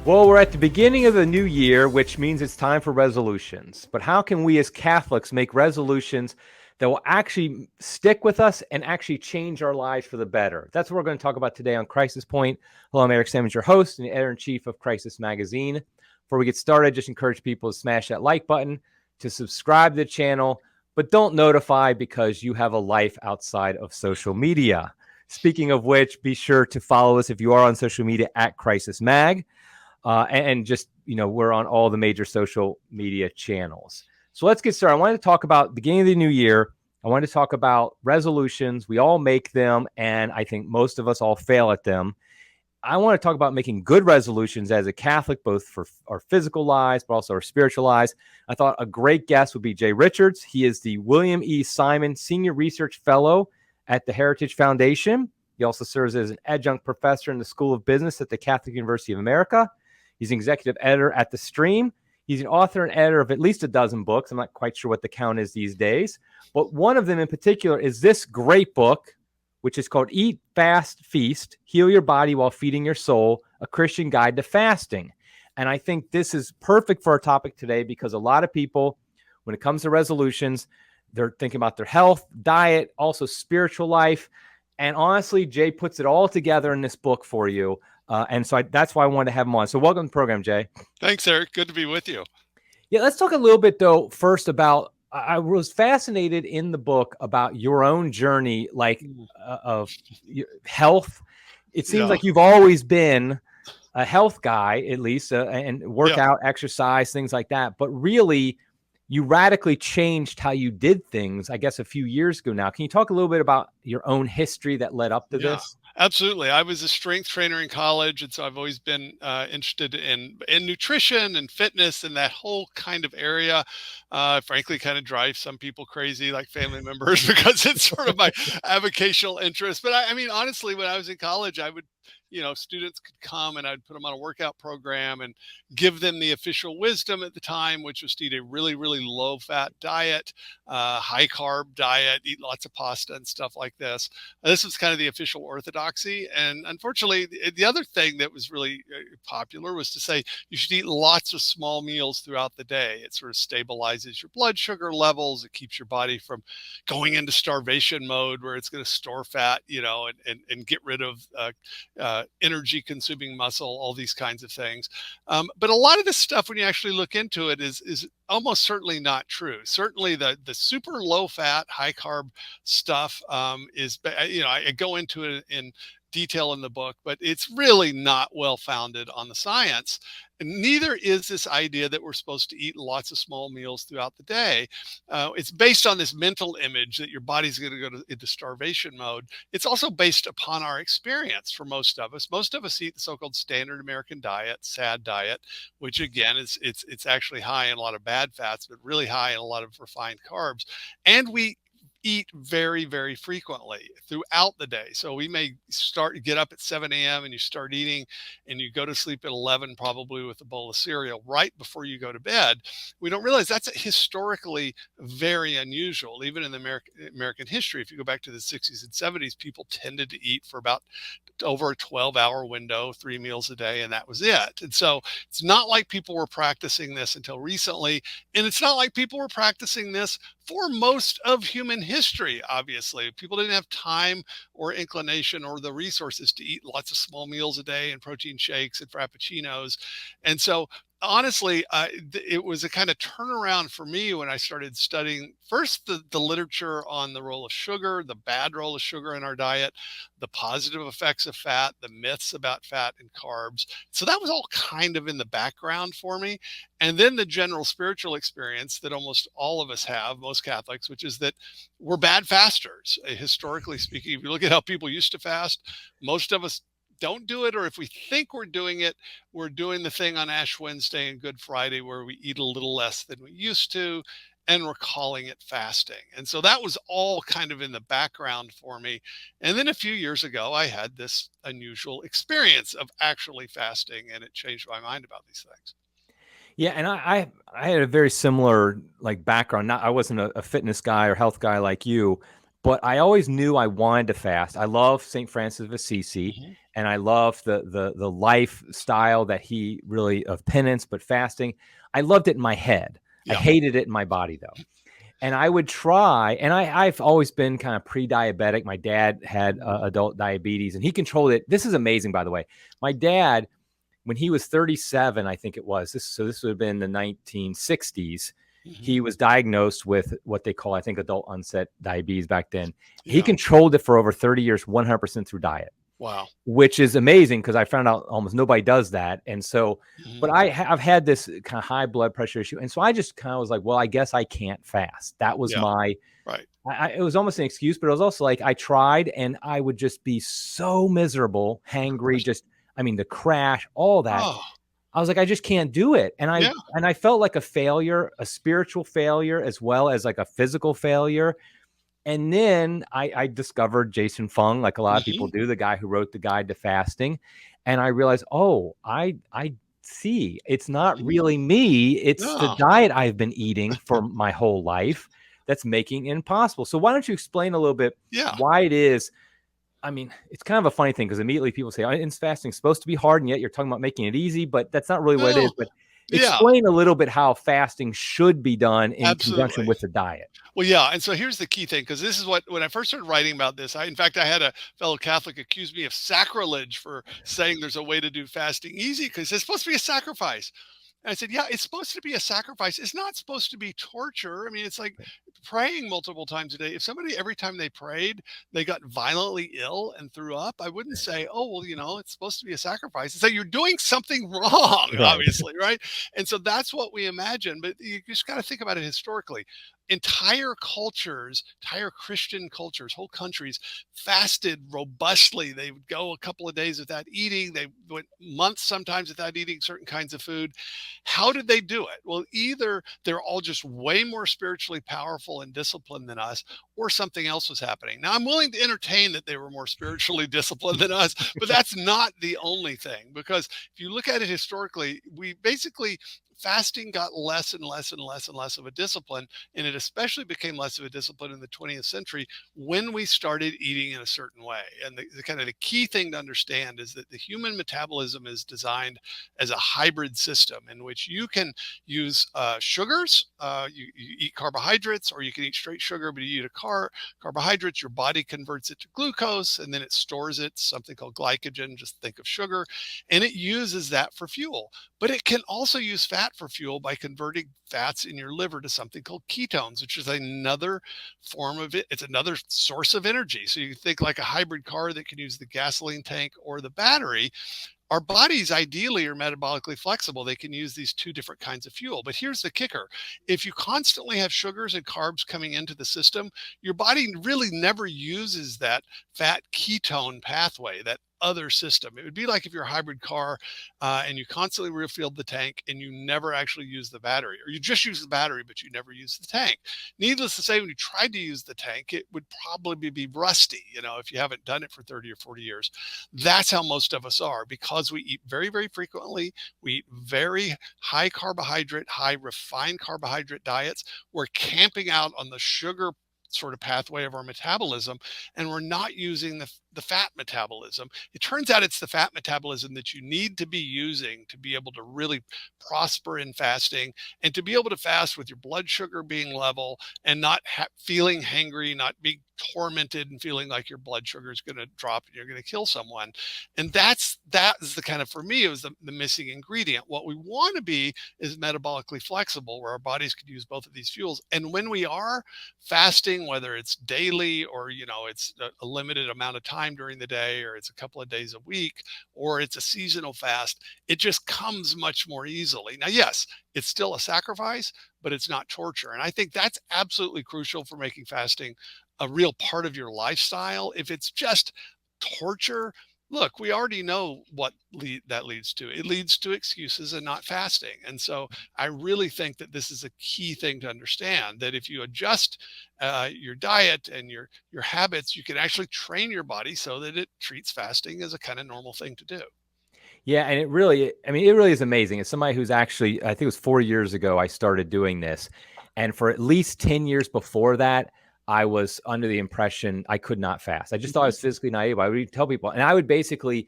Well, we're at the beginning of the new year, which means it's time for resolutions. But how can we as Catholics make resolutions that will actually stick with us and actually change our lives for the better? That's what we're going to talk about today on Crisis Point. Hello, I'm Eric Sammons, your host and editor-in-chief of Crisis Magazine. Before we get started, just encourage people to smash that like button, to subscribe to the channel, but don't notify because you have a life outside of social media. Speaking of which, be sure to follow us if you are on social media at Crisis Mag. And just, we're on all the major social media channels. So let's get started. I wanted to talk about the beginning of the new year. I wanted to talk about resolutions. We all make them, and I think most of us all fail at them. I want to talk about making good resolutions as a Catholic, both for our physical lives, but also our spiritual lives. I thought a great guest would be Jay Richards. He is the William E. Simon Senior Research Fellow at the Heritage Foundation. He also serves as an adjunct professor in the School of Business at the Catholic University of America. He's an executive editor at The Stream. He's an author and editor of at least a dozen books. I'm not quite sure what the count is these days. But one of them in particular is this great book, which is called Eat, Fast, Feast, Heal Your Body While Feeding Your Soul, A Christian Guide to Fasting. And I think this is perfect for our topic today because a lot of people, when it comes to resolutions, they're thinking about their health, diet, also spiritual life. And honestly, Jay puts it all together in this book for you. And so that's why I wanted to have him on. So welcome to the program, Jay. Thanks, Eric. Good to be with you. Yeah, let's talk a little bit, though, first about, I was fascinated in the book about your own journey, of health. It seems like you've always been a health guy, at least, and workout, exercise, things like that. But really, you radically changed how you did things, I guess, a few years ago now. Can you talk a little bit about your own history that led up to this? Absolutely. I was a strength trainer in college, and so I've always been interested in nutrition and fitness and that whole kind of area. Frankly, kind of drives some people crazy, like family members, because it's sort of my avocational interest. But I mean, honestly, when I was in college, I would, students could come and I'd put them on a workout program and give them the official wisdom at the time, which was to eat a really, really low fat diet, high carb diet, eat lots of pasta and stuff like this. This was kind of the official orthodoxy. And unfortunately, the other thing that was really popular was to say you should eat lots of small meals throughout the day. It sort of stabilizes your blood sugar levels. It keeps your body from going into starvation mode where it's going to store fat, and get rid of energy consuming muscle, all these kinds of things. But a lot of this stuff, when you actually look into it, is almost certainly not true. Certainly the super low fat, high carb stuff is, I go into it in detail in the book, but it's really not well founded on the science. And neither is this idea that we're supposed to eat lots of small meals throughout the day. It's based on this mental image that your body's going to go into starvation mode. It's also based upon our experience for most of us. Most of us eat the so-called standard American diet, SAD diet, which again is it's actually high in a lot of bad fats, but really high in a lot of refined carbs. And we eat very, very frequently throughout the day. So we may get up at 7 a.m. and you start eating and you go to sleep at 11, probably with a bowl of cereal right before you go to bed. We don't realize that's historically very unusual. Even in the American history, if you go back to the 60s and 70s, people tended to eat for about over a 12-hour window, 3 meals a day, and that was it. And so it's not like people were practicing this until recently, and it's not like people were practicing this for most of human history. Obviously, people didn't have time or inclination or the resources to eat lots of small meals a day and protein shakes and frappuccinos. And so honestly, it was a kind of turnaround for me when I started studying first the literature on the role of sugar, the bad role of sugar in our diet, the positive effects of fat, the myths about fat and carbs. So that was all kind of in the background for me. And then the general spiritual experience that almost all of us have, most Catholics, which is that we're bad fasters. Historically speaking, if you look at how people used to fast, most of us don't do it, or if we think we're doing it, we're doing the thing on Ash Wednesday and Good Friday where we eat a little less than we used to, and we're calling it fasting. And so that was all kind of in the background for me. And then a few years ago, I had this unusual experience of actually fasting, and it changed my mind about these things. Yeah, and I had a very similar background. I wasn't a fitness guy or health guy like you, but I always knew I wanted to fast. I love St. Francis of Assisi, Hmm. and I love the lifestyle that he really of penance, but fasting. I loved it in my head. I Yeah. hated it in my body though. And I would try, and I've always been kind of pre-diabetic. My dad had adult diabetes, and he controlled it. This is amazing, by the way. My dad, when he was 37, I think it was, this would have been the 1960s, Hmm. he was diagnosed with what they call, I think, adult onset diabetes back then. He Yeah. controlled it for over 30 years, 100% through diet, Wow. which is amazing because I found out almost nobody does that. And so, but Hmm. I've had this kind of high blood pressure issue. And so I just kind of was like, well, I guess I can't fast. That was Yeah. my, Right. it was almost an excuse, but it was also like I tried and I would just be so miserable, Of hangry, course. just, I mean, the crash, all that. Oh, I was like, I just can't do it. yeah. And I felt like a failure, a spiritual failure, as well as like a physical failure. And then I discovered Jason Fung, like a lot of people Hmm. do, the guy who wrote the guide to fasting. And I realized, oh, I see it's not Hmm. really me. It's the No. diet I've been eating for my whole life that's making it impossible. So why don't you explain a little bit Yeah. why it is? I mean, it's kind of a funny thing because immediately people say, oh, fasting is supposed to be hard, and yet you're talking about making it easy, but that's not really what it No. is. But Yeah. explain a little bit how fasting should be done in conjunction Absolutely. with the diet. Well, yeah, and so here's the key thing, because this is what when I first started writing about this, in fact, I had a fellow Catholic accuse me of sacrilege for saying there's a way to do fasting easy because it's supposed to be a sacrifice. And I said, yeah, it's supposed to be a sacrifice. It's not supposed to be torture. I mean, it's like praying multiple times a day. If somebody, every time they prayed, they got violently ill and threw up, I wouldn't say, oh, well, it's supposed to be a sacrifice. It's like you're doing something wrong, Right. obviously, right? And so that's what we imagine. But you just got to think about it historically. Entire cultures, entire Christian cultures, whole countries fasted robustly. They would go a couple of days without eating. They went months sometimes without eating certain kinds of food. How did they do it? Well, either they're all just way more spiritually powerful and disciplined than us, or something else was happening. Now, I'm willing to entertain that they were more spiritually disciplined than us, but that's not the only thing. Because if you look at it historically, we basically fasting got less and less and less and less of a discipline, and it especially became less of a discipline in the 20th century when we started eating in a certain way. And the kind of the key thing to understand is that the human metabolism is designed as a hybrid system in which you can use sugars, you eat carbohydrates, or you can eat straight sugar, but you eat carbohydrates, your body converts it to glucose, and then it stores it, something called glycogen, just think of sugar, and it uses that for fuel. But it can also use fat for fuel by converting fats in your liver to something called ketones, which is another form of it. It's another source of energy. So you think like a hybrid car that can use the gasoline tank or the battery. Our bodies ideally are metabolically flexible. They can use these two different kinds of fuel. But here's the kicker. If you constantly have sugars and carbs coming into the system, your body really never uses that fat ketone pathway, that other system. It would be like if you're a hybrid car and you constantly refill the tank and you never actually use the battery, or you just use the battery, but you never use the tank. Needless to say, when you tried to use the tank, it would probably be rusty, if you haven't done it for 30 or 40 years. That's how most of us are because we eat very, very frequently. We eat very high carbohydrate, high refined carbohydrate diets. We're camping out on the sugar sort of pathway of our metabolism, and we're not using the fat metabolism. It turns out it's the fat metabolism that you need to be using to be able to really prosper in fasting and to be able to fast with your blood sugar being level and not feeling hangry, not being tormented and feeling like your blood sugar is going to drop and you're going to kill someone. And that is the kind of, for me, it was the missing ingredient. What we want to be is metabolically flexible, where our bodies could use both of these fuels. And when we are fasting, whether it's daily or it's a limited amount of time during the day, or it's a couple of days a week, or it's a seasonal fast, it just comes much more easily. Now, yes, it's still a sacrifice, but it's not torture. And I think that's absolutely crucial for making fasting a real part of your lifestyle. If it's just torture, look, we already know what that leads to. It leads to excuses and not fasting. And so I really think that this is a key thing to understand, that if you adjust your diet and your habits, you can actually train your body so that it treats fasting as a kind of normal thing to do. Yeah, and it really, I mean, it really is amazing. As somebody who's actually, I think it was 4 years ago, I started doing this. And for at least 10 years before that, I was under the impression I could not fast. I just thought I Mhm. was physically naive. I would tell people, and I would basically,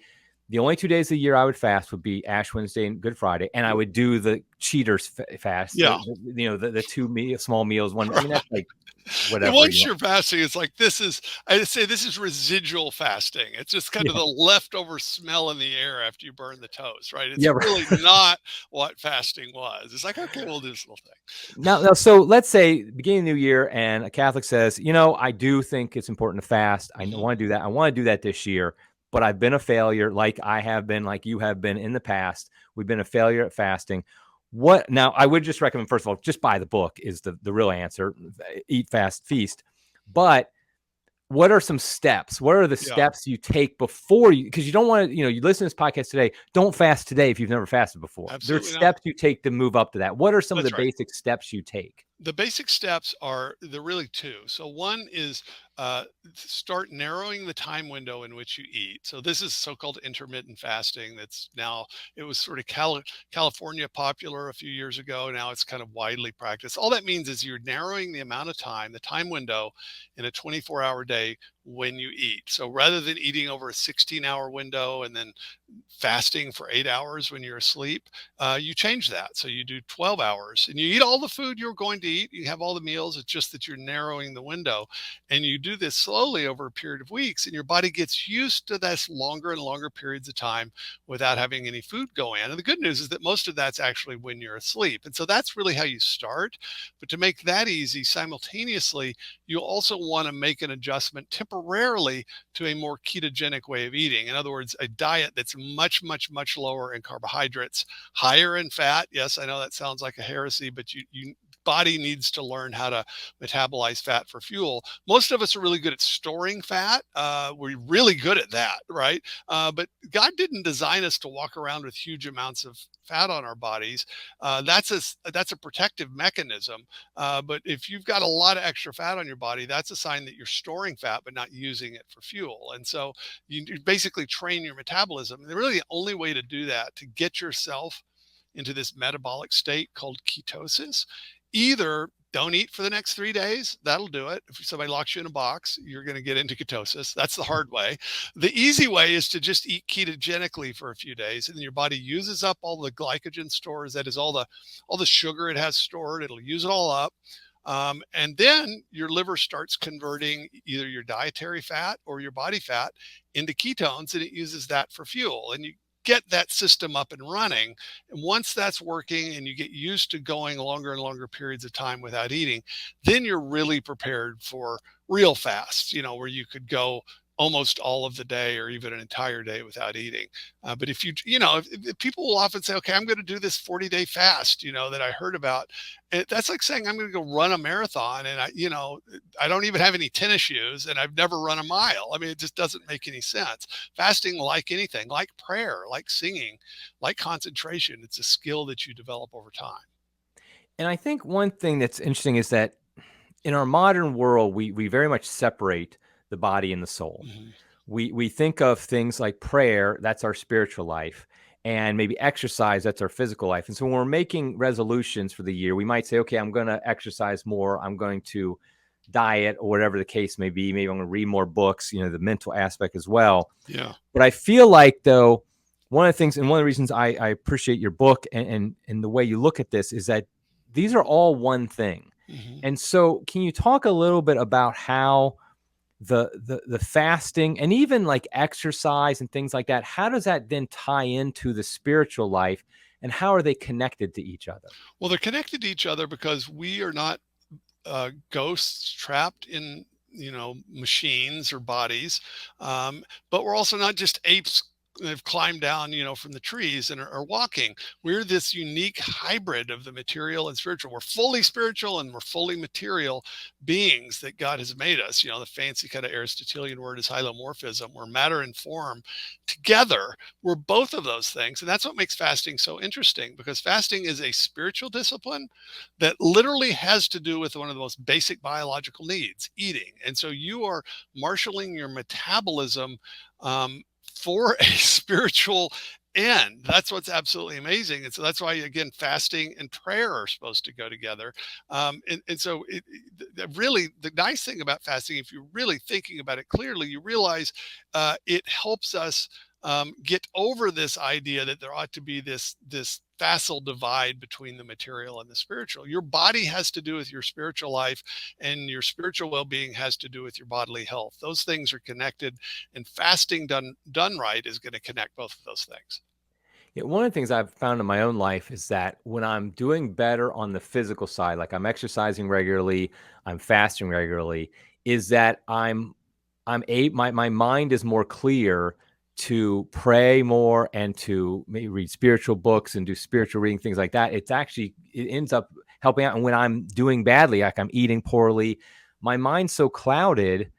the only 2 days a year I would fast would be Ash Wednesday and Good Friday, and I would do the cheaters fast, Yeah. the two small meals. One, I mean, Right. that's like And whatever, once you're fasting, it's like I say this is residual fasting. It's just kind of Yeah, the leftover smell in the air after you burn the toast, right? It's yeah. really not what fasting was. It's like, okay, we'll do this little thing. Now, so let's say beginning of the new year, and a Catholic says, I do think it's important to fast. I Mhm. want to do that. I want to do that this year, but I've been a failure, like I have been, like you have been in the past. We've been a failure at fasting. What now? I would just recommend, first of all, just buy the book is the real answer. Eat, fast, feast. But what are some steps? What are the Yeah, steps you take before you? Because you don't want to, you listen to this podcast today. Don't fast today if you've never fasted before. There's absolutely not. steps you take to move up to that. What are some of the That's right. basic steps you take? The basic steps are they're really two. So one is start narrowing the time window in which you eat. So this is so-called intermittent fasting. That's now it was sort of California popular a few years ago. Now it's kind of widely practiced. All that means is you're narrowing the amount of time, the time window in a 24-hour day when you eat. So rather than eating over a 16-hour window and then fasting for 8 hours when you're asleep, you change that. So you do 12 hours and you eat all the food you're going to eat. You have all the meals. It's just that you're narrowing the window. And you do this slowly over a period of weeks, and your body gets used to this longer and longer periods of time without having any food go in. And the good news is that most of that's actually when you're asleep. And so that's really how you start. But to make that easy, simultaneously, you'll also want to make an adjustment temporarily to a more ketogenic way of eating. In other words, a diet that's much, much, much lower in carbohydrates, higher in fat. Yes, I know that sounds like a heresy, but you body needs to learn how to metabolize fat for fuel. Most of us are really good at storing fat. We're really good at that, right? But God didn't design us to walk around with huge amounts of fat on our bodies. That's a protective mechanism. But if you've got a lot of extra fat on your body, that's a sign that you're storing fat but not using it for fuel. And so you basically train your metabolism. And really, the only way to do that, to get yourself into this metabolic state called ketosis, either don't eat for the next 3 days. That'll do it. If somebody locks you in a box, you're going to get into ketosis. That's the hard way. The easy way is to just eat ketogenically for a few days, and then your body uses up all the glycogen stores. That is all the sugar it has stored. It'll use it all up. And then your liver starts converting either your dietary fat or your body fat into ketones, and it uses that for fuel. And you get that system up and running. And once that's working and you get used to going longer and longer periods of time without eating, then you're really prepared for real fasts, where you could go almost all of the day or even an entire day without eating. But if people will often say, okay, I'm going to do this 40-day fast, that I heard about. That's like saying I'm going to go run a marathon and I don't even have any tennis shoes and I've never run a mile. I mean, it just doesn't make any sense. Fasting, like anything, like prayer, like singing, like concentration, it's a skill that you develop over time. And I think one thing that's interesting is that in our modern world, we very much separate the body and the soul. Mhm. We think of things like prayer, that's our spiritual life, and maybe exercise, that's our physical life. And so when we're making resolutions for the year, we might say, okay, I'm going to exercise more. I'm going to diet or whatever the case may be. Maybe I'm going to read more books, the mental aspect as well. Yeah. But I feel like, though, one of the things and one of the reasons I appreciate your book and the way you look at this is that these are all one thing. Mhm. And so can you talk a little bit about how the fasting and even like exercise and things like that, how does that then tie into the spiritual life and how are they connected to each other? Well, they're connected to each other because we are not ghosts trapped in machines or bodies, but we're also not just apes that have climbed down from the trees and are walking. We're this unique hybrid of the material and spiritual. We're fully spiritual and we're fully material beings that God has made us. The fancy kind of Aristotelian word is hylomorphism. We're matter and form together. We're both of those things, and that's what makes fasting so interesting, because fasting is a spiritual discipline that literally has to do with one of the most basic biological needs, eating. And so you are marshaling your metabolism for a spiritual end. That's what's absolutely amazing. And so that's why, again, fasting and prayer are supposed to go together. And so really, the nice thing about fasting, if you're really thinking about it clearly, you realize it helps us get over this idea that there ought to be this facile divide between the material and the spiritual. Your body has to do with your spiritual life, and your spiritual well-being has to do with your bodily health. Those things are connected, and fasting done right is going to connect both of those things. Yeah, one of the things I've found in my own life is that when I'm doing better on the physical side, like I'm exercising regularly, I'm fasting regularly, is that my mind is more clear to pray more and to maybe read spiritual books and do spiritual reading, things like that. It ends up helping out. And when I'm doing badly, like I'm eating poorly, my mind's so clouded,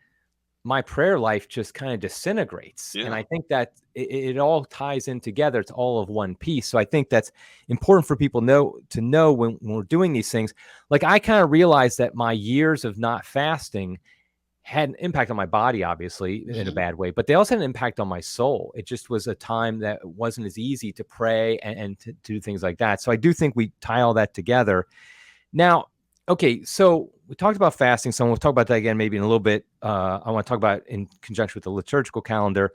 my prayer life just kind of disintegrates. And Yeah. I think that it all ties in together. It's all of one piece. So I think that's important for people to know when we're doing these things. Like I kind of realized that my years of not fasting had an impact on my body, obviously, in a Hmm. bad way, but they also had an impact on my soul. It just was a time that wasn't as easy to pray and to do things like that. So I do think we tie all that together. Now, okay, so we talked about fasting, so we'll talk about that again maybe in a little bit. I want to talk about in conjunction with the liturgical calendar.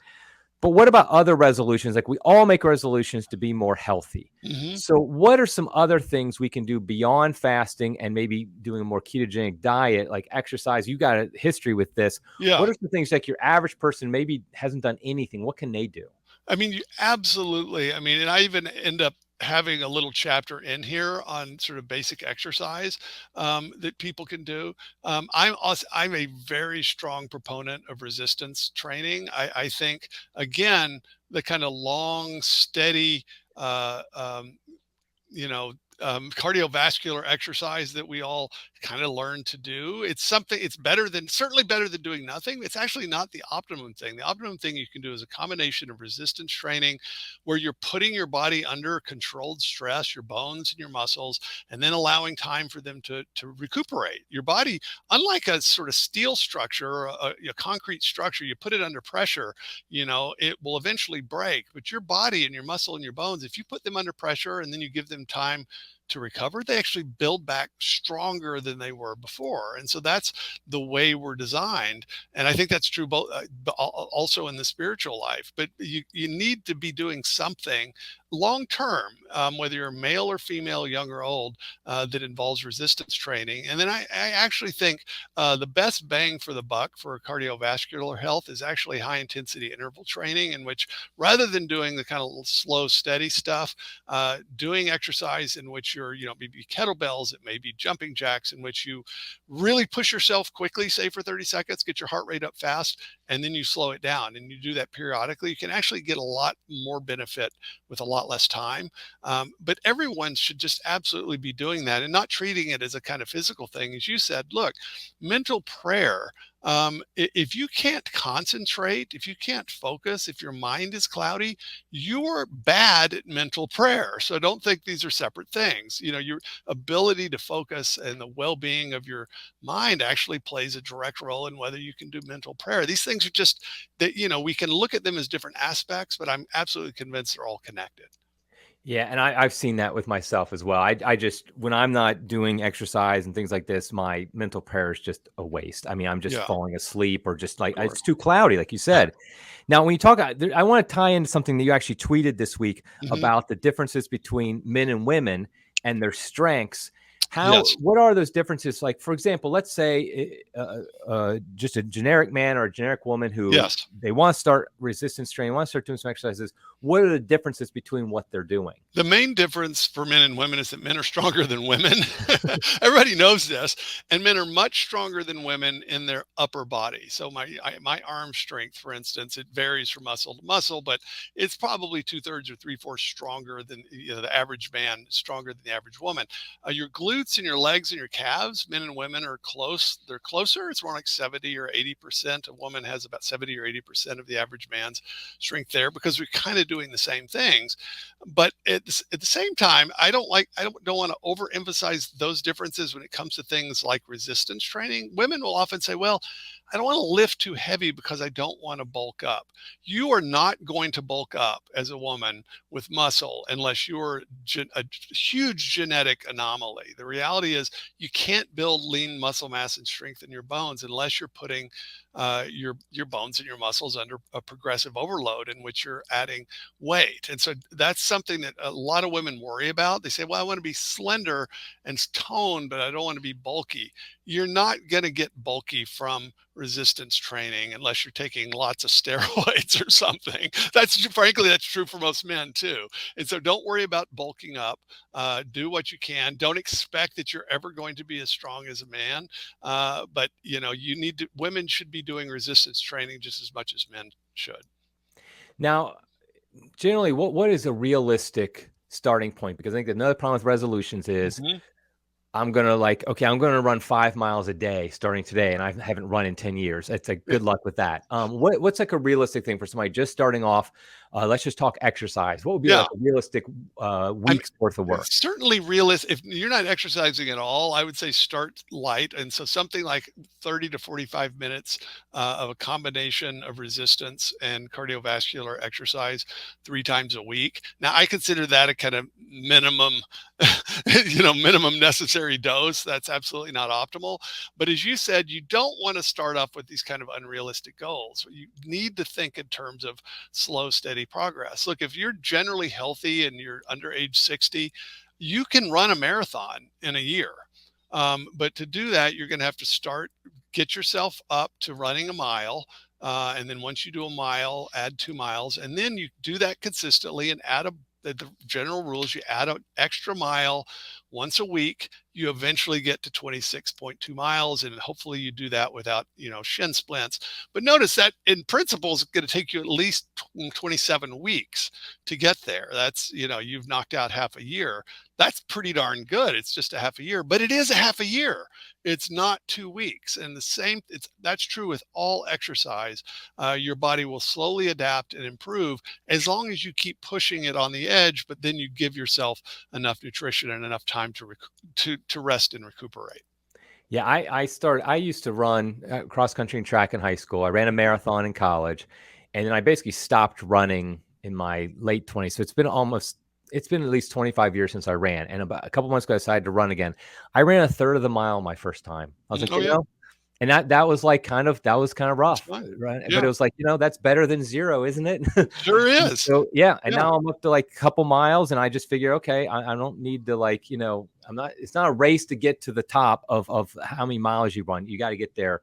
But what about other resolutions? Like we all make resolutions to be more healthy. Hmm. So, what are some other things we can do beyond fasting and maybe doing a more ketogenic diet, like exercise? You got a history with this. Yeah. What are some things like your average person maybe hasn't done anything? What can they do? I mean, you absolutely. I mean, and I even end up having a little chapter in here on sort of basic exercise that people can do. I'm a very strong proponent of resistance training. I think again the kind of long, steady uh, um, cardiovascular exercise that we all kind of learn to do. It's something, it's certainly better than doing nothing. It's actually not the optimum thing. The optimum thing you can do is a combination of resistance training where you're putting your body under controlled stress, your bones and your muscles, and then allowing time for them to recuperate. Your body, unlike a sort of steel structure or a concrete structure, you put it under pressure, it will eventually break. But your body and your muscle and your bones, if you put them under pressure and then you give them time to recover, they actually build back stronger than they were before. And so that's the way we're designed. And I think that's true both also in the spiritual life. But you need to be doing something long term, whether you're male or female, young or old, that involves resistance training. And then I actually think the best bang for the buck for cardiovascular health is actually high intensity interval training, in which rather than doing the kind of slow, steady stuff, doing exercise in which you're, maybe kettlebells, it may be jumping jacks, in which you really push yourself quickly, say for 30 seconds, get your heart rate up fast, and then you slow it down. And you do that periodically, you can actually get a lot more benefit with a lot less time. But everyone should just absolutely be doing that and not treating it as a kind of physical thing. As you said, look, mental prayer, if you can't concentrate, if you can't focus, if your mind is cloudy, you're bad at mental prayer. So don't think these are separate things. Your ability to focus and the well-being of your mind actually plays a direct role in whether you can do mental prayer. These things are just that, we can look at them as different aspects, but I'm absolutely convinced they're all connected. Yeah, and I've seen that with myself as well. I just when I'm not doing exercise and things like this, my mental prayer is just a waste. I mean, I'm just Yeah, falling asleep or just like sure. it's too cloudy, like you said. Now, when you talk, I want to tie into something that you actually tweeted this week Hmm. about the differences between men and women and their strengths. Yes. What are those differences? Like, for example, let's say just a generic man or a generic woman who Yes. they want to start resistance training, want to start doing some exercises. What are the differences between what they're doing? The main difference for men and women is that men are stronger than women. Everybody knows this, and men are much stronger than women in their upper body. So my arm strength, for instance, it varies from muscle to muscle, but it's probably 2/3 or 3/4 stronger than the average man, stronger than the average woman. Your glutes and your legs and your calves, men and women are close. They're closer. It's more like 70 or 80%. A woman has about 70 or 80% of the average man's strength there, because we kind of doing the same things. But at the same time, I don't want to overemphasize those differences when it comes to things like resistance training. Women will often say, well, I don't want to lift too heavy because I don't want to bulk up. You are not going to bulk up as a woman with muscle unless you're a huge genetic anomaly. The reality is you can't build lean muscle mass and strength in your bones unless you're putting your bones and your muscles under a progressive overload in which you're adding weight. And so that's something that a lot of women worry about. They say, well, I want to be slender and toned, but I don't want to be bulky. You're not going to get bulky from resistance training unless you're taking lots of steroids or something. That's frankly, that's true for most men too. And so don't worry about bulking up. Do what you can. Don't expect that you're ever going to be as strong as a man. But you know, women should be doing resistance training just as much as men should. Now, generally, what is a realistic starting point? Because I think another problem with resolutions is I'm going to run 5 miles a day starting today, and I haven't run in 10 years. It's like, good luck with that. What's like a realistic thing for somebody just starting off? Let's just talk exercise. What would be like a realistic week's worth of work? Certainly realistic. If you're not exercising at all, I would say start light. And so something like 30 to 45 minutes of a combination of resistance and cardiovascular exercise 3 times a week. Now, I consider that a kind of minimum, minimum necessary dose. That's absolutely not optimal. But as you said, you don't want to start off with these kind of unrealistic goals. You need to think in terms of slow, steady progress. Look, if you're generally healthy and you're under age 60, you can run a marathon in a year. But to do that, you're going to have to get yourself up to running a mile. And then once you do a mile, add 2 miles. And then you do that consistently and the general rule is you add an extra mile once a week. You eventually get to 26.2 miles, and hopefully you do that without, shin splints. But notice that in principle, it's going to take you at least 27 weeks to get there. That's, you've knocked out half a year. That's pretty darn good. It's just a half a year, but it is a half a year. It's not 2 weeks. And that's true with all exercise. Your body will slowly adapt and improve as long as you keep pushing it on the edge, but then you give yourself enough nutrition and enough time to rest and recuperate. Yeah, I used to run cross country and track in high school. I ran a marathon in college, and then I basically stopped running in my late 20s. So it's been at least 25 years since I ran. And about a couple months ago, I decided to run again. I ran a third of the mile my first time. I was like, and that was kind of rough, right? Yeah. But it was like, that's better than zero, isn't it? Sure is. So yeah. And now I'm up to like a couple miles, and I just figure, okay, I don't need to it's not a race to get to the top of how many miles you run. You got to get there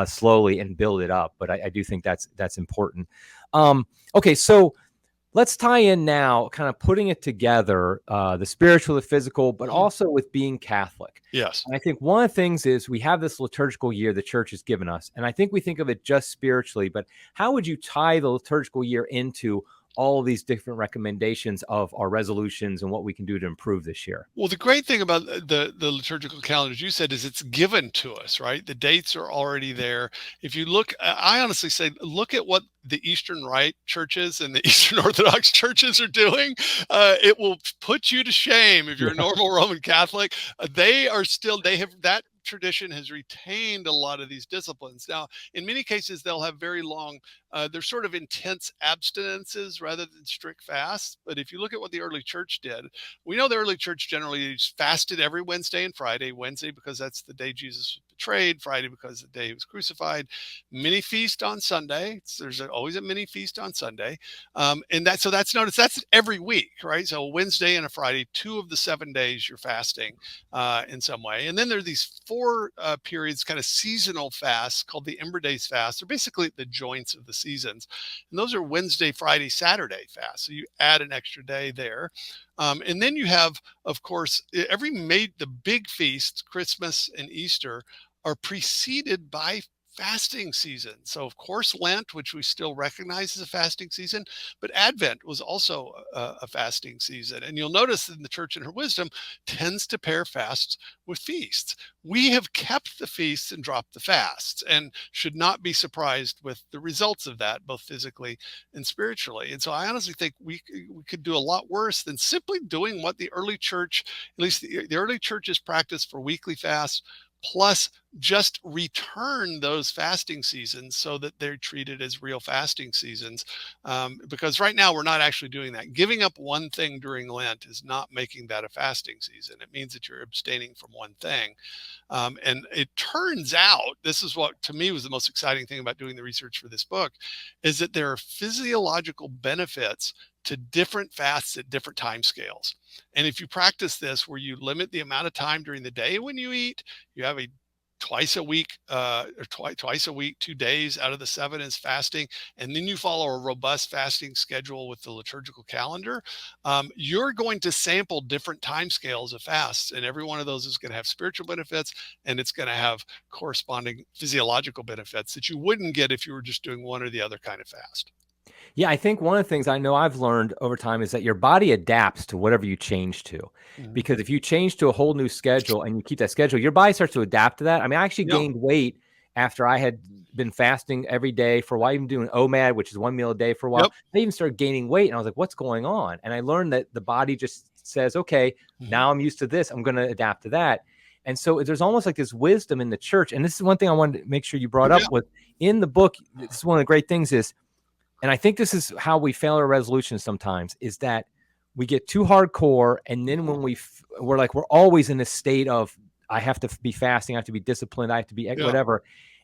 slowly and build it up. But I do think that's important. Okay. So let's tie in now, kind of putting it together, the spiritual, the physical, but also with being Catholic. Yes. And I think one of the things is we have this liturgical year the church has given us. And I think we think of it just spiritually, but how would you tie the liturgical year into all of these different recommendations of our resolutions and what we can do to improve this year? Well, the great thing about the liturgical calendar, as you said, is it's given to us, right? The dates are already there. If you look, I honestly say, look at what the Eastern Rite churches and the Eastern Orthodox churches are doing. It will put you to shame if you're a normal Roman Catholic. They have that tradition has retained a lot of these disciplines. Now, in many cases, they'll have very long, they're sort of intense abstinences rather than strict fasts. But if you look at what the early church did, we know the early church generally fasted every Wednesday and Friday. Wednesday because that's the day Jesus was betrayed, Friday because the day he was crucified. Mini feast on Sunday. There's always a mini feast on Sunday. And that's noticed, that's every week, right? So Wednesday and a Friday, 2 of the 7 days you're fasting in some way. And then there are these 4 periods, kind of seasonal fasts called the Ember Days fast. They're basically the joints of the seasons. And those are Wednesday, Friday, Saturday fasts. So you add an extra day there. And then you have, of course, the big feasts, Christmas and Easter, are preceded by fasting season. So, of course, Lent, which we still recognize as a fasting season, but Advent was also a fasting season. And you'll notice that the church in her wisdom tends to pair fasts with feasts. We have kept the feasts and dropped the fasts, and should not be surprised with the results of that, both physically and spiritually. And so I honestly think we could do a lot worse than simply doing what the early church, at least the early church's practice for weekly fasts, plus just return those fasting seasons so that they're treated as real fasting seasons. Because right now we're not actually doing that. Giving up one thing during Lent is not making that a fasting season. It means that you're abstaining from one thing. And it turns out, this is what to me was the most exciting thing about doing the research for this book, is that there are physiological benefits to different fasts at different time scales. And if you practice this, where you limit the amount of time during the day when you eat, you have a twice a week, twice a week, 2 days out of the 7 is fasting, and then you follow a robust fasting schedule with the liturgical calendar, you're going to sample different time scales of fasts, and every one of those is going to have spiritual benefits, and it's going to have corresponding physiological benefits that you wouldn't get if you were just doing one or the other kind of fast. Yeah, I think one of the things I know I've learned over time is that your body adapts to whatever you change to. Mhm. Because if you change to a whole new schedule and you keep that schedule, your body starts to adapt to that. I mean, I actually Yeah, gained weight after I had been fasting every day for a while, even doing OMAD, which is one meal a day for a while. yep. I even started gaining weight and I was like, what's going on? And I learned that the body just says, okay, Mhm. now I'm used to this. I'm going to adapt to that. And so there's almost like this wisdom in the church. And this is one thing I wanted to make sure you brought up Yeah, was in the book. This is one of the great things is, and I think this is how we fail our resolutions sometimes, is that we get too hardcore. And then when we're like, we're always in this state of, I have to be fasting, I have to be disciplined, I have to be yeah. whatever.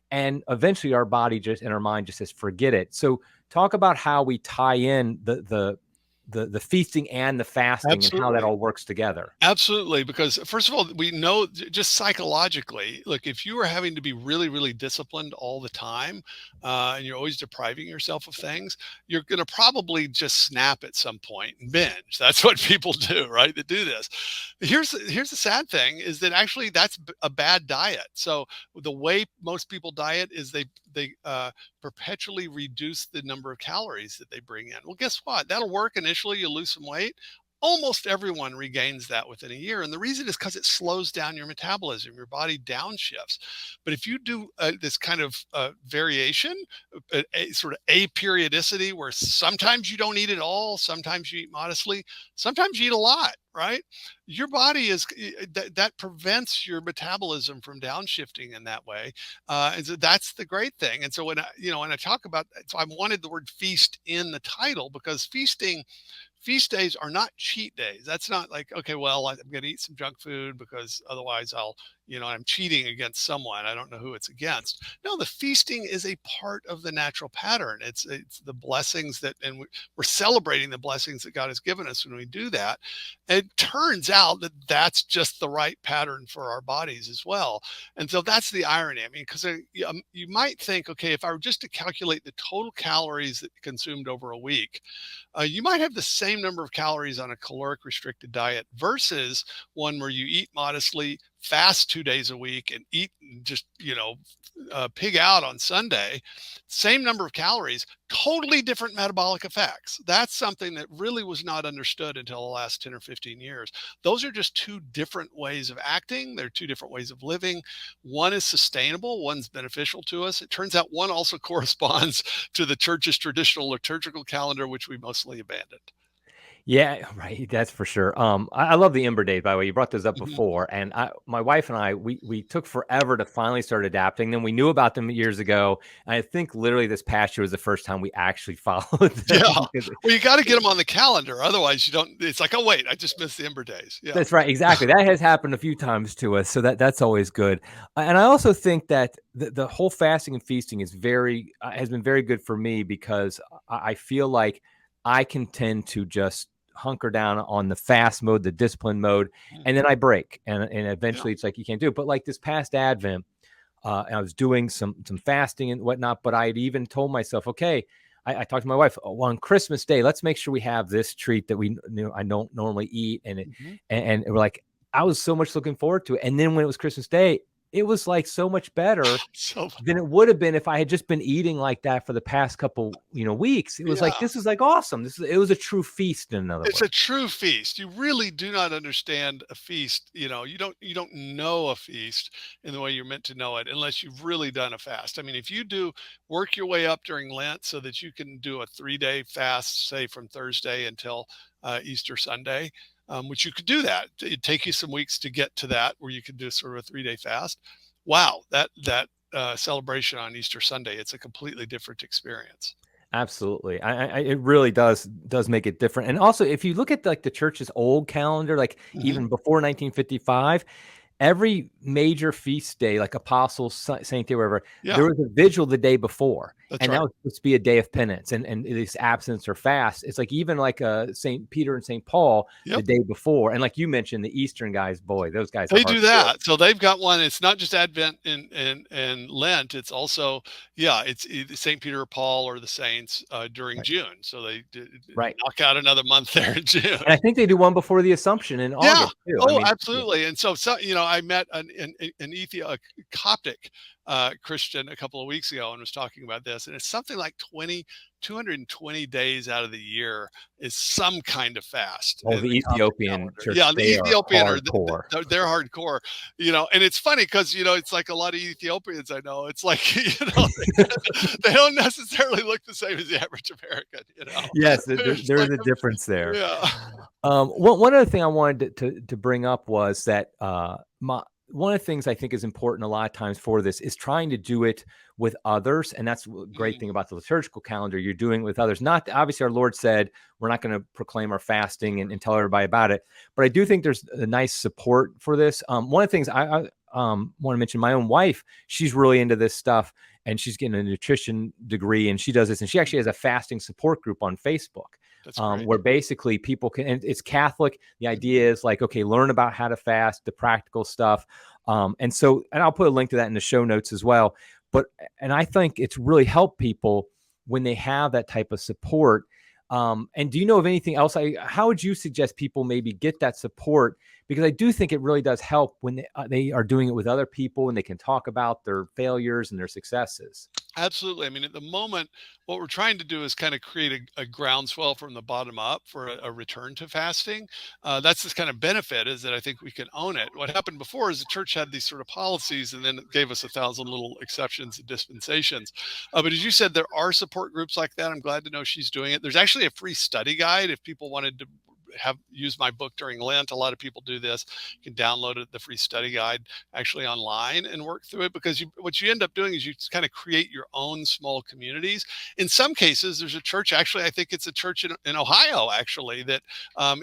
And eventually our body just, and our mind just says, forget it. So talk about how we tie in the feasting and the fasting and how that Absolutely. all works together. Absolutely, because first of all, we know just psychologically, look, if you are having to be really, really disciplined all the time, and you're always depriving yourself of things, you're going to probably just snap at some point and binge. That's what people do, right? That do this. Here's the sad thing is that actually that's a bad diet. So the way most people diet is they perpetually reduce the number of calories that they bring in. Well, guess what? That'll work initially. You lose some weight. Almost everyone regains that within a year. And the reason is because it slows down your metabolism, your body downshifts. But if you do this kind of variation, a sort of aperiodicity, where sometimes you don't eat at all, sometimes you eat modestly, sometimes you eat a lot, right? Your body is that prevents your metabolism from downshifting in that way. And so that's the great thing. And so when I talk about, so I wanted the word feast in the title because feast days are not cheat days. That's not like, okay, well, I'm going to eat some junk food because otherwise I'm cheating against someone. I don't know who it's against. No, the feasting is a part of the natural pattern. It's the blessings and we're celebrating the blessings that God has given us when we do that. It turns out that that's just the right pattern for our bodies as well. And so that's the irony. I mean, because you might think, okay, if I were just to calculate the total calories that consumed over a week, you might have the same number of calories on a caloric restricted diet versus one where you eat modestly, fast 2 days a week, and eat just, pig out on Sunday. Same number of calories, totally different metabolic effects. That's something that really was not understood until the last 10 or 15 years. Those are just two different ways of acting. They're two different ways of living. One is sustainable, one's beneficial to us. It turns out one also corresponds to the church's traditional liturgical calendar, which we mostly abandoned. Yeah, right. That's for sure. I love the Ember days, by the way. You brought those up Mhm. before, and my wife and I, we took forever to finally start adapting. Then we knew about them years ago. And I think literally this past year was the first time we actually followed Yeah. them because Well, you got to get them on the calendar. Otherwise, you don't, it's like, oh, wait, I just missed the Ember days. Yeah. that's right. Exactly. That has happened a few times to us. So that's always good. And I also think that the whole fasting and feasting is has been very good for me because I feel like I can tend to just hunker down on the fast mode, the discipline mode, and then Mhm. I break. And Yeah. eventually it's like, you can't do it. But like this past Advent, and I was doing some fasting and whatnot, but I had even told myself, okay, I talked to my wife, well, on Christmas Day, let's make sure we have this treat that I don't normally eat, Mhm. and we're like, I was so much looking forward to it, and then when it was Christmas Day, it was like so much better So than it would have been if I had just been eating like that for the past couple, weeks. It was like, yeah. this is like awesome. It was a true feast, in other It's a words. true feast. You really do not understand a feast. You don't know a feast in the way you're meant to know it unless you've really done a fast. I mean, if you do work your way up during Lent so that you can do a 3-day fast, say from Thursday until Easter Sunday, which you could do that. It'd take you some weeks to get to that where you could do sort of a 3-day fast. Wow, that celebration on Easter Sunday, it's a completely different experience. Absolutely. It really does make it different. And also, if you look at like the church's old calendar, like Hmm. even before 1955, every major feast day, like Apostles, Saint Day, wherever, Yeah, there was a vigil the day before. that's And that right. was supposed to be a day of penance and this absence or fast. It's like even like St. Peter and St. Paul the Yep. day before. And like you mentioned, the Eastern guys, boy, those guys are They do hardcore. that. So they've got one. It's not just Advent and Lent. It's also, yeah, it's St. Peter or Paul or the saints during Right. June. So they Right. knock out another month there in June. And I think they do one before the Assumption in Yeah. August too. I Oh, mean, yeah. absolutely. And so I met an Coptic Christian a couple of weeks ago and was talking about this. And it's something like 220 days out of the year is some kind of fast Oh, in the the Coptic Ethiopian calendar. church, Yeah, the they are Ethiopian are hardcore. they're hardcore, and it's funny because it's like a lot of Ethiopians I know. It's like they don't necessarily look the same as the average American. Yes, It's there is like a difference there. yeah. One other thing I wanted to bring up was that one of the things I think is important a lot of times for this is trying to do it with others, and that's a great Mm, thing about the liturgical calendar. You're doing it with others. Not obviously, our Lord said we're not going to proclaim our fasting and tell everybody about it, but I do think there's a nice support for this. One of the things I want to mention, my own wife, she's really into this stuff, and she's getting a nutrition degree, and she does this, and she actually has a fasting support group on Facebook that's great. where basically people can, and it's Catholic. The idea is like, okay, learn about how to fast, the practical stuff. And I'll put a link to that in the show notes as well. And I think it's really helped people when they have that type of support. And do you know of anything else? How would you suggest people maybe get that support? Because I do think it really does help when they are doing it with other people and they can talk about their failures and their successes. Absolutely. I mean, at the moment, what we're trying to do is kind of create a groundswell from the bottom up for a return to fasting. That's this kind of benefit is that I think we can own it. What happened before is the church had these sort of policies and then it gave us 1,000 little exceptions and dispensations. But as you said, there are support groups like that. I'm glad to know she's doing it. There's actually a free study guide if people wanted to use my book during Lent. A lot of people do this. You can download it, the free study guide, actually online and work through it because what you end up doing is you kind of create your own small communities. In some cases, there's a church. Actually, I think it's a church in Ohio actually that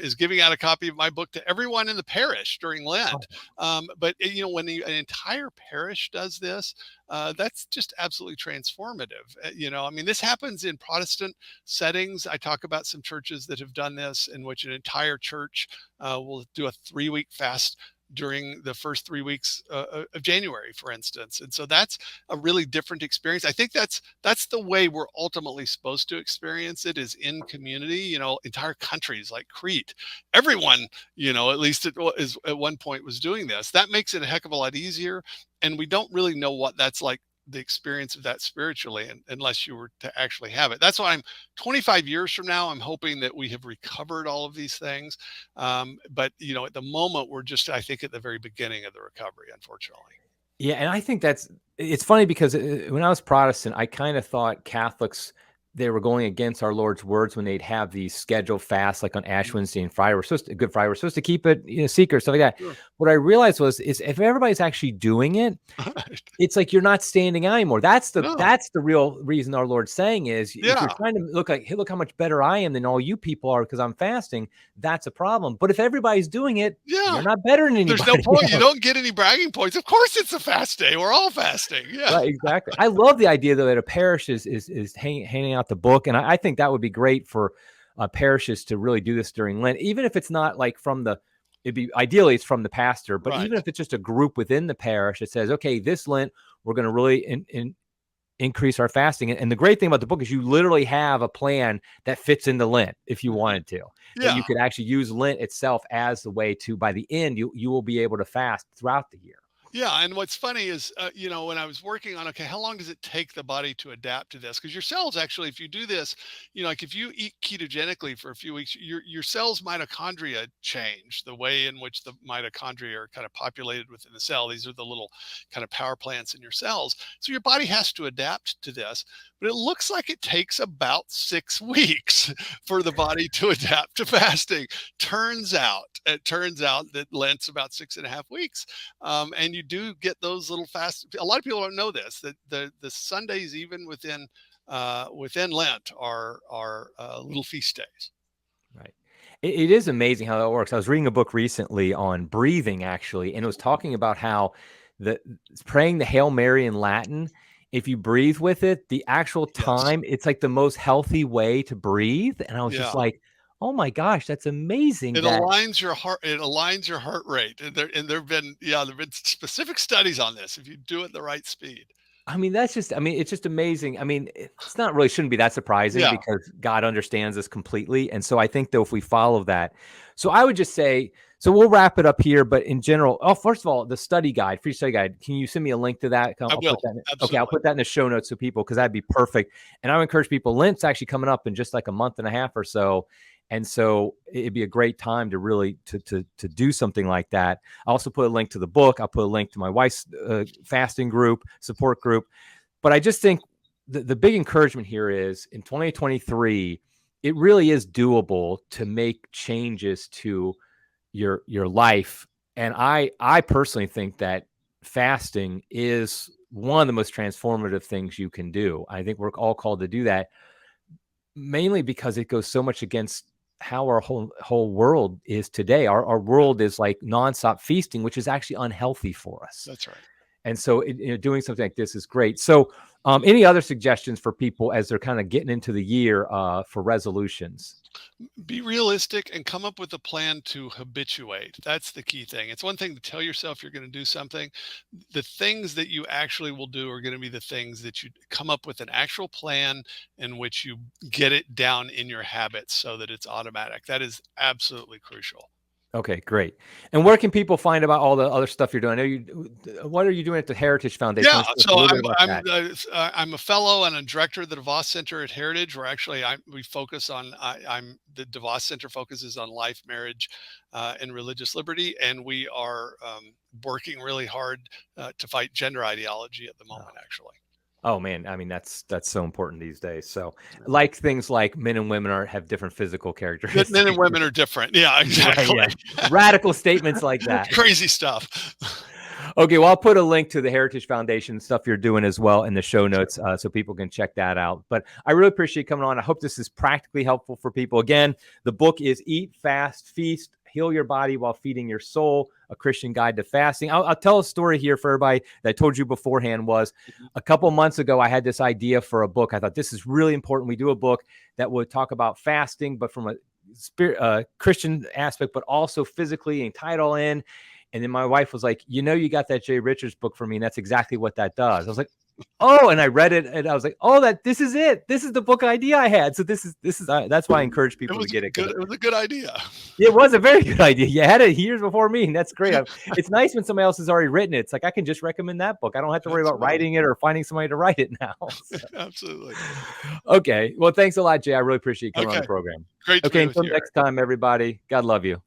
is giving out a copy of my book to everyone in the parish during Lent. But when an entire parish does this, that's just absolutely transformative. I mean, this happens in Protestant settings. I talk about some churches that have done this, in which an entire church will do a 3-week fast during the first 3 weeks of January, for instance. And so that's a really different experience. I think that's the way we're ultimately supposed to experience it is in community. Entire countries like Crete, everyone, at least at one point was doing this. That makes it a heck of a lot easier. And we don't really know what that's like the experience of that spiritually unless you were to actually have it. That's why I'm 25 years from now, I'm hoping that we have recovered all of these things. But at the moment, we're just, I think, at the very beginning of the recovery, unfortunately. Yeah, and I think it's funny because when I was Protestant, I kind of thought Catholics, they were going against our Lord's words when they'd have these scheduled fasts like on Ash Mhm. Wednesday and Friday. Good Friday. We're supposed to keep it, secret, stuff like that. Sure. What I realized is if everybody's actually doing it, it's like you're not standing out anymore. No. That's the real reason our Lord's saying is if you're Yeah. trying to look like, hey, look how much better I am than all you people are because I'm fasting, that's a problem. But if everybody's doing it, Yeah. you're not better than There's no anybody point. You else. don't get any bragging points. Of course, it's a fast day. We're all fasting. Yeah. Right, exactly. I love the idea though that a parish is handing out the book, and I think that would be great for parishes to really do this during Lent, even if it's not like from the. It'd be ideally it's from the pastor, but even Right. if it's just a group within the parish that says, okay, this Lent we're going to really increase our fasting. And the great thing about the book is you literally have a plan that fits into Lent if you Mhm. wanted to. That Yeah. you could actually use Lent itself as the way to by the end you will be able to fast throughout the year. Yeah, and what's funny is, when I was working on, okay, how long does it take the body to adapt to this? Because your cells actually, if you do this, like if you eat ketogenically for a few weeks, your cells mitochondria change the way in which the mitochondria are kind of populated within the cell. These are the little kind of power plants in your cells. So your body has to adapt to this, but it looks like it takes about 6 weeks for the body to adapt to fasting. It turns out that Lent's about 6.5 weeks, and you do get those little fast. A lot of people don't know this, that the Sundays even within Lent are little feast days. Right. It is amazing how that works. I was reading a book recently on breathing, actually, and it was talking about how the praying the Hail Mary in Latin, if you breathe with it, the actual Yes. time, it's like the most healthy way to breathe. And I was just Yeah. like, oh my gosh, that's amazing It that. aligns your heart. It aligns your heart rate, and there've been, there've been specific studies on this. If you do it at the right speed. I mean, it's just amazing. I mean, it's not really shouldn't be that surprising Yeah. because God understands us completely. And so I think though, if we follow that, so I would just say, so we'll wrap it up here, but in general, first of all, the study guide, free study guide, can you send me a link to that? I I'll put will. that okay, I'll Absolutely. put that in the show notes so people, because that'd be perfect. And I would encourage people, Lent's actually coming up in just like a month and a half or so. And so it'd be a great time to really to do something like that. I also put a link to the book. I'll put a link to my wife's fasting group, support group. But I just think the big encouragement here is in 2023, it really is doable to make changes to your life. And I personally think that fasting is one of the most transformative things you can do. I think we're all called to do that, mainly because it goes so much against how our whole world is today. Our world is like nonstop feasting, which is actually unhealthy for us. That's right. And so doing something like this is great. So any other suggestions for people as they're kind of getting into the year for resolutions? Be realistic and come up with a plan to habituate. That's the key thing. It's one thing to tell yourself you're going to do something. The things that you actually will do are going to be the things that you come up with an actual plan in which you get it down in your habits so that it's automatic. That is absolutely crucial. Okay, great. And where can people find about all the other stuff you're doing? I know what are you doing at the Heritage Foundation? Yeah, Let's talk a so little bit I'm about I'm that. I'm a fellow and a director of the DeVos Center at Heritage. Where actually we focus on I'm the DeVos Center focuses on life, marriage, and religious liberty, and we are working really hard to fight gender ideology at the moment. Actually, Oh man, I mean that's so important these days. So like things like men and women have different physical men and characteristics. women are different. Yeah, Right, exactly. yeah. Radical statements like that. Crazy stuff. Okay, well, I'll put a link to the Heritage Foundation stuff you're doing as well in the show notes so people can check that out. But I really appreciate you coming on. I hope this is practically helpful for people. Again, the book is Eat, Fast, Feast, Heal Your Body While Feeding Your Soul, A Christian Guide to Fasting. I'll tell a story here for everybody that I told you beforehand was a couple months ago, I had this idea for a book. I thought this is really important. We do a book that would talk about fasting, but from a spirit, Christian aspect, but also physically and tie it all in. And then my wife was like, you got that Jay Richards book for me. And that's exactly what that does. I was like, oh, and I read it and I was like, oh, this is it. This is the book idea I had. So this is that's why I encourage It people to was get it. good. It was a good idea. It was a very good idea. You had it years before me. And that's great. It's nice when somebody else has already written it. It's like, I can just recommend that book. I don't have to worry about writing it or finding somebody to write it now. So. Absolutely. Okay. Well, thanks a lot, Jay. I really appreciate you coming on Okay. the program. Great to Okay. be with Until you, next Eric. time, everybody. God love you.